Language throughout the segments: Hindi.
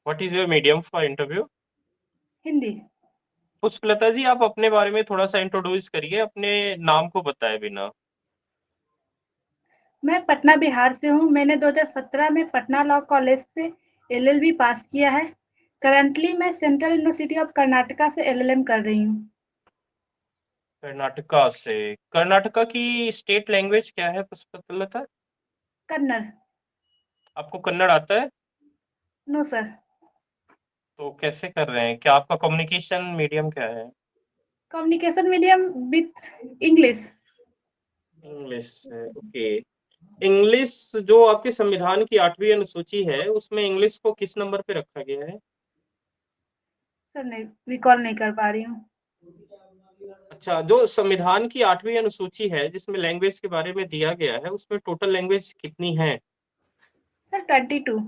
What is your medium for interview? Hindi. Pushpalata ji, आप अपने बारे में थोड़ा सा इंट्रोड्यूस करिए, अपने नाम को बताए बिना। मैं पटना बिहार से हूँ। मैंने 2017 में पटना लॉ कॉलेज से एलएलबी पास किया है। करंटली मैं सेंट्रल यूनिवर्सिटी ऑफ कर्नाटका से एलएलएम कर रही हूँ। कर्नाटका से। कर्नाटका की स्टेट लैंग्वेज क्या है पुष्पलता? कन्नड़। आपको कन्नड़ आता है? No sir. तो कैसे कर रहे हैं? क्या आपका कम्युनिकेशन मीडियम क्या है? Communication medium with English. English है, ओके। इंग्लिश जो आपके संविधान की 8वीं अनुसूची है, उसमें इंग्लिश को किस नंबर पे रखा गया है? सर नहीं, रिकॉल नहीं कर पा रही हूँ। अच्छा, जो संविधान की 8वीं अनुसूची है जिसमें लैंग्वेज के बारे में दिया गया है, उसमें टोटल लैंग्वेज कितनी है? सर 22।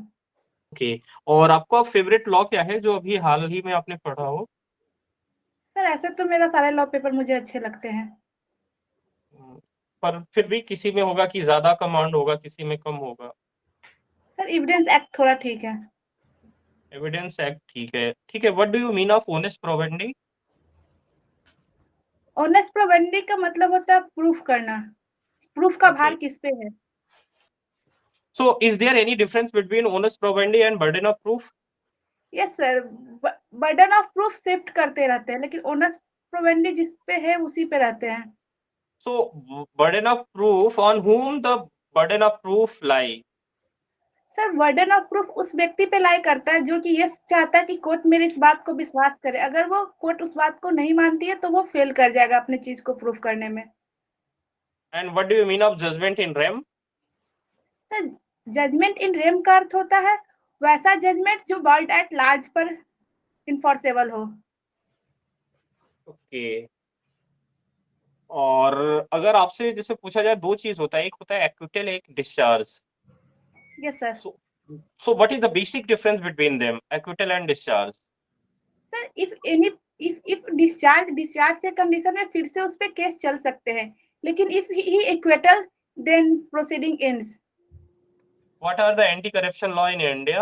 ओके। और आपका फेवरेट लॉ क्या है जो अभी हाल ही में आपने पढ़ा हो? सर ऐसे तो मेरा सारे लॉ पेपर मुझे अच्छे लगते हैं। पर फिर भी किसी में होगा कि ज्यादा कमांड होगा, किसी में कम होगा। सर एविडेंस एक्ट थोड़ा ठीक है। एविडेंस एक्ट ठीक है, ठीक है। What do you mean of onus probandi? Onus probandi का मतलब होता है प्रूफ करना। प्रूफ का ओके। भार किस पे है। So is there any difference between onus probandi and burden of proof? Yes sir. Burden of proof shift करते रहते हैं, लेकिन ऑनेस्ट प्रोबेंडी जिस पे है उसी पे रहते हैं। So burden of proof, on whom the burden of proof lie? Sir burden of proof उस व्यक्ति पे लाई करता है जो कि ये चाहता है कि कोर्ट मेरी इस बात को विश्वास करे। अगर वो कोर्ट उस बात को नहीं मानती है तो वो फेल कर जाएगा अपने चीज को प्रूफ करने में। And what do you mean of judgment in rem? Sir judgment in rem का अर्थ होता है वैसा जजमेंट जो वर्ल्ड एट लार्ज पर इन्फोर्सेबल हो। ओके। और अगर आपसे जैसे पूछा जाए, दो चीज होता है, एक होता है एक्विटल, एक discharge. Yes sir. So so what is the basic difference between them, acquittal and discharge? Sir if discharge के कंडीशन में फिर से उस पे केस चल सकते हैं, लेकिन if he acquittal then proceeding ends. What are the anti-corruption law in India?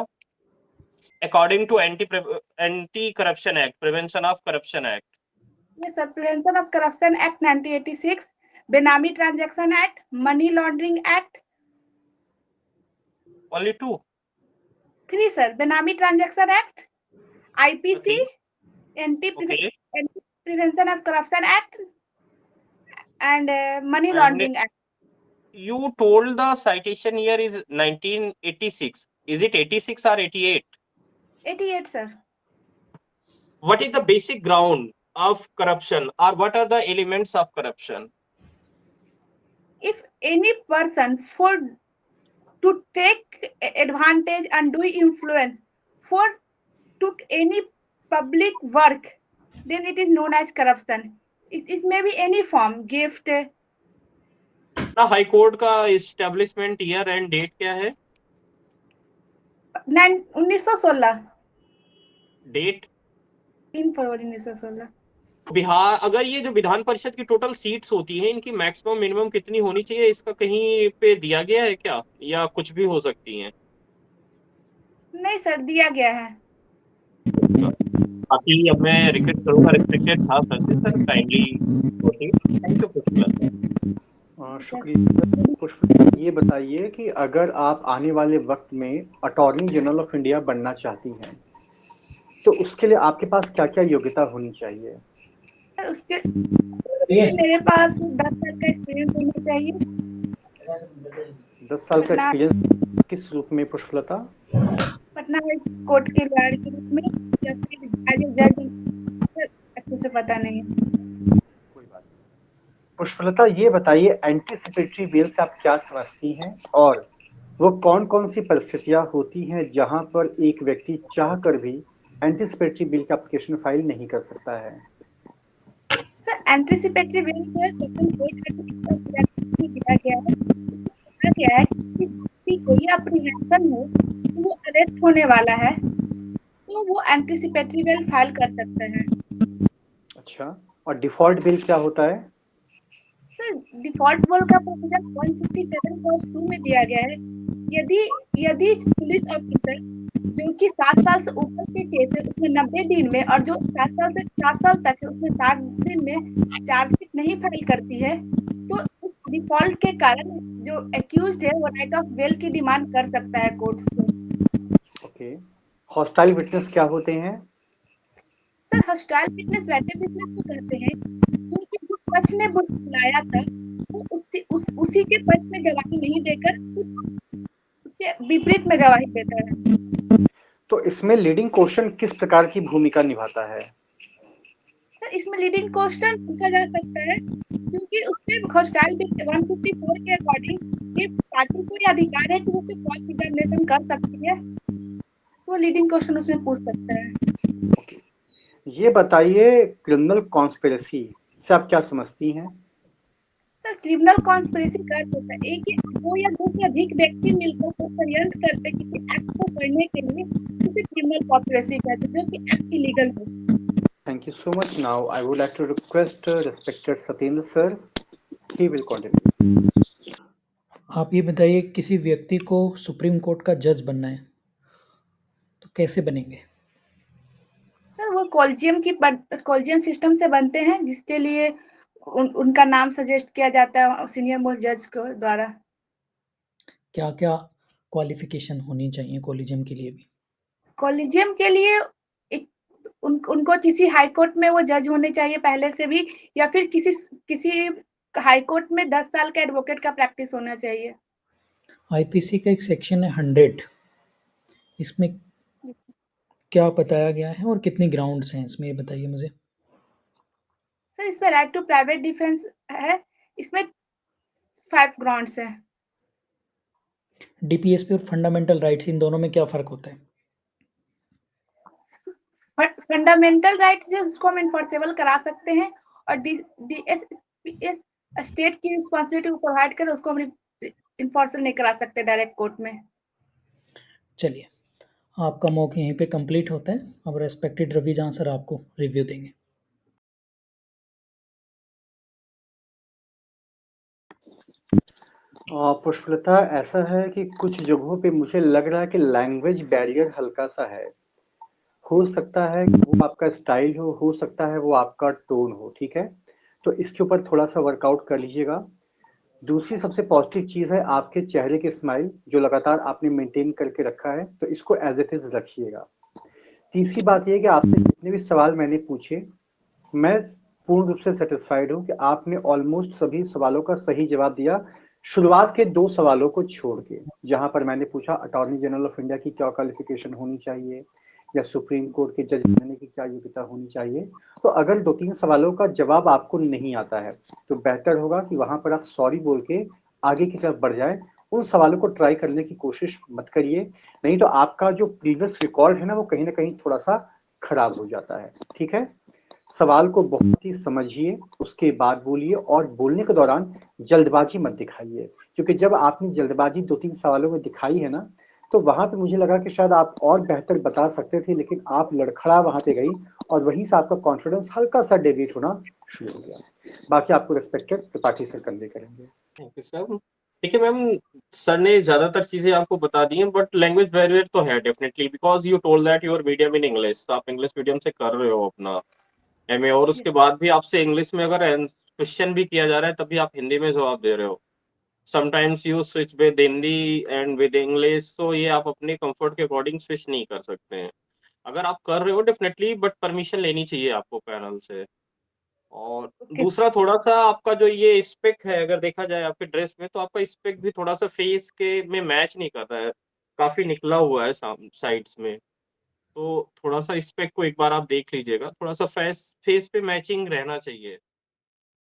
According to Anti-Corruption Act, Prevention of Corruption Act. ये sir prevention of corruption act 1986, benami transaction act, money laundering act. Only two. 3 सर, benami transaction act, IPC, Okay. Anti Okay. Prevention of corruption act and money And laundering act. you told the citation year is 1986. Is it 86 or 88? 88 sir. What is the basic ground of corruption, or what are the elements of corruption? If any person for to take advantage and do influence for took any public work, then it is known as corruption. It may be any form, gift। ना हाई कोर्ट का इस्टेब्लिशमेंट ईयर एंड डेट क्या है? 1916। डेट? 3 फरवरी 1916। बिहार, अगर ये जो विधान परिषद की टोटल सीट्स होती हैं, इनकी मैक्सिमम मिनिमम कितनी होनी चाहिए, इसका कहीं पे दिया गया है क्या, या कुछ भी हो सकती हैं? नहीं सर, दिया गया है। बाकी अब मैं रिक्वेस्ट करूंगा, रिस्ट्रिक्टेड था sir, sir kindly proceed. Thank you Pushpalata. शुक्रिया। पुष्प, ये बताइए कि अगर आप आने वाले वक्त में अटॉर्नी जनरल ऑफ इंडिया बनना चाहती हैं तो उसके लिए आपके पास क्या क्या योग्यता होनी चाहिए? सर उसके मेरे पास 10 साल का एक्सपीरियंस होना चाहिए। 10 साल का एक्सपीरियंस किस रूप में पुष्पलता? पटना हाई कोर्ट के लॉयर के रूप में या फिर एज ए जज, अच्छे से पता नहीं है। कोई बात नहीं। पुष्पलता, ये बताइए एंटीसिपेटरी बेल से आप क्या समझती हैं, और वो कौन कौन सी परिस्थितियां होती हैं जहां पर एक व्यक्ति चाहकर भी एंटीसिपेटरी बिल का एप्लीकेशन फाइल नहीं कर सकता है? सर एंटीसिपेटरी बेल जो है सेक्शन 836 में दिया गया है। कहा गया है कि किसी कोई अप्रीहेंशन हो तो वो अरेस्ट होने वाला है तो वो एंटीसिपेटरी बेल फाइल कर सकते हैं। अच्छा, और डिफॉल्ट बिल क्या होता है? सर डिफॉल्ट बिल का प्रोविजन 167 क्लॉज 2 में दिया गया है। यदि यदि पुलिस ऑफिसर जो कि 7 साल से ऊपर के केस है उसमें 90 दिन में, और जो 7 साल से 7 साल तक है उसमें 60 दिन में चार्जशीट नहीं फाइल करती है, तो उस डिफॉल्ट के कारण जो एक्यूज्ड है वो राइट ऑफ बेल की डिमांड कर सकता है कोर्ट से। ओके, हॉस्टाइल विटनेस क्या होते हैं? सर हॉस्टाइल विटनेस वैसे विटनेस को कहते हैं क्योंकि जिस पक्ष ने बुलाया था वो उसी के पक्ष में गवाही नहीं देकर कुछ उसके विपरीत में गवाही देता है। तो इसमें लीडिंग क्वेश्चन किस प्रकार की भूमिका निभाता है? सर इसमें लीडिंग क्वेश्चन पूछा जा सकता है क्योंकि उसमें हॉस्टाइल 154 के अकॉर्डिंग ये पार्टी को ये अधिकार है कि वो क्रॉस एग्जामिनेशन कर सकती है, तो लीडिंग क्वेश्चन उसमें पूछ सकता है। ओके, ये बताइए क्रिमिनल कॉन्स्पिरेसी से आप क्या समझती हैं? सर क्रिमिनल कॉन्स्पिरेसी कर होता है एक या दो या दो से अधिक व्यक्ति मिलकर षड्यंत्र करते किसी एक्ट को करने के लिए, उसे क्रिमिनल कॉन्स्पिरेसी कहते हैं जो कि एक्ट इलीगल हो। Thank you so much. Now I would like to request respected Satyendra sir. He will continue. आप ये बताइए किसी व्यक्ति को सुप्रीम कोर्ट का जज बनना है तो कैसे बनेंगे? सर वो कॉलेजियम सिस्टम से बनते हैं जिसके लिए उनका नाम सजेस्ट किया जाता है सीनियर मोस्ट जज को द्वारा। क्या क्या क्वालिफिकेशन होनी चाहिए कॉलेजियम के लिए भी? कॉलेजियम के लिए उनको किसी हाई कोर्ट में वो जज होने चाहिए पहले से भी, या फिर किसी हाई कोर्ट में 10 साल का एडवोकेट का प्रैक्टिस होना चाहिए। आईपीसी का एक सेक्शन है 100, इसमें क्या बताया गया है और कितनी ग्राउंड्स हैं इसमें, ये बताइए मुझे। सर इसमें राइट टू प्राइवेट डिफेंस है, इसमें 5 ग्राउंड्स है। डीपीएसपी और फंडामेंटल राइट्स, इन दोनों में क्या फर्क होता है? फंडामेंटल राइट जिसको हम इन्फोर्सेबल करा सकते हैं, और डीएसपीएस स्टेट की रिस्पांसिबिलिटी को प्रोवाइड कर उसको हम इन्फोर्सल नहीं करा सकते डायरेक्ट कोर्ट में। चलिए, आपका मॉक यहीं पे कंप्लीट होता है। अब रेस्पेक्टेड रवि जहां सर आपको रिव्यू देंगे। पुष्पलता, ऐसा है कि कुछ जगहों पे मुझे लग रहा है कि लैंग्वेज बैरियर हल्का सा है। हो सकता है कि वो आपका स्टाइल हो सकता है वो आपका टोन हो, ठीक है? तो इसके ऊपर थोड़ा सा वर्कआउट कर लीजिएगा। दूसरी सबसे पॉजिटिव चीज़ है आपके चेहरे की स्माइल जो लगातार आपने मेंटेन करके रखा है, तो इसको एज इट इज रखिएगा। तीसरी बात यह है कि आपसे जितने भी सवाल मैंने पूछे, मैं पूर्ण रूप से सेटिस्फाइड हूँ कि आपने ऑलमोस्ट सभी सवालों का सही जवाब दिया, शुरुआत के 2 सवालों को छोड़ के, जहां पर मैंने पूछा अटॉर्नी जनरल ऑफ इंडिया की क्या क्वालिफिकेशन होनी चाहिए या सुप्रीम कोर्ट के जज बनने की क्या योग्यता होनी चाहिए। तो अगर 2-3 सवालों का जवाब आपको नहीं आता है तो बेहतर होगा कि वहां पर आप सॉरी बोल के आगे की तरफ बढ़ जाए। उन सवालों को ट्राई करने की कोशिश मत करिए, नहीं तो आपका जो प्रीवियस रिकॉर्ड है ना वो कहीं ना कहीं थोड़ा सा खराब हो जाता है, ठीक है? सवाल को बहुत ही समझिए, उसके बाद बोलिए, और बोलने के दौरान जल्दबाजी मत दिखाइए, क्योंकि जब आपने जल्दबाजी 2-3 सवालों में दिखाई है ना, तो वहां पे मुझे लगा कि शायद आप और बेहतर बता सकते थे, लेकिन आप लड़खड़ा वहां पे गई और वहीं से आपका कॉन्फिडेंस हल्का सा डेविएट होना शुरू हो गया। बाकी आपको रिस्पेक्टेड त्रिपाठी सर कन्वे करेंगे। Thank you sir. देखिए मैम, सर ने ज्यादातर चीजें आपको बता दी हैं, बट लैंग्वेज बैरियर तो है definitely, because you told that your medium in English, आप इंग्लिश मीडियम से कर रहे हो अपना एमए, और उसके बाद भी आपसे इंग्लिश में अगर क्वेश्चन भी किया जा रहा है तब भी आप हिंदी में जवाब दे रहे हो। Sometimes you switch with Hindi and with English, तो ये आप अपने कंफर्ट के अकॉर्डिंग स्विच नहीं कर सकते हैं। अगर आप कर रहे हो डेफिनेटली, बट परमिशन लेनी चाहिए आपको पैनल से। और दूसरा, थोड़ा सा आपका जो ये स्पेक है, अगर देखा जाए आपके ड्रेस में, तो आपका स्पेक भी थोड़ा सा फेस के में मैच नहीं कर रहा है, काफी निकला हुआ है साइड्स में। तो थोड़ा सा स्पेक को एक बार आप देख लीजिएगा, थोड़ा सा फेस पे मैचिंग रहना चाहिए।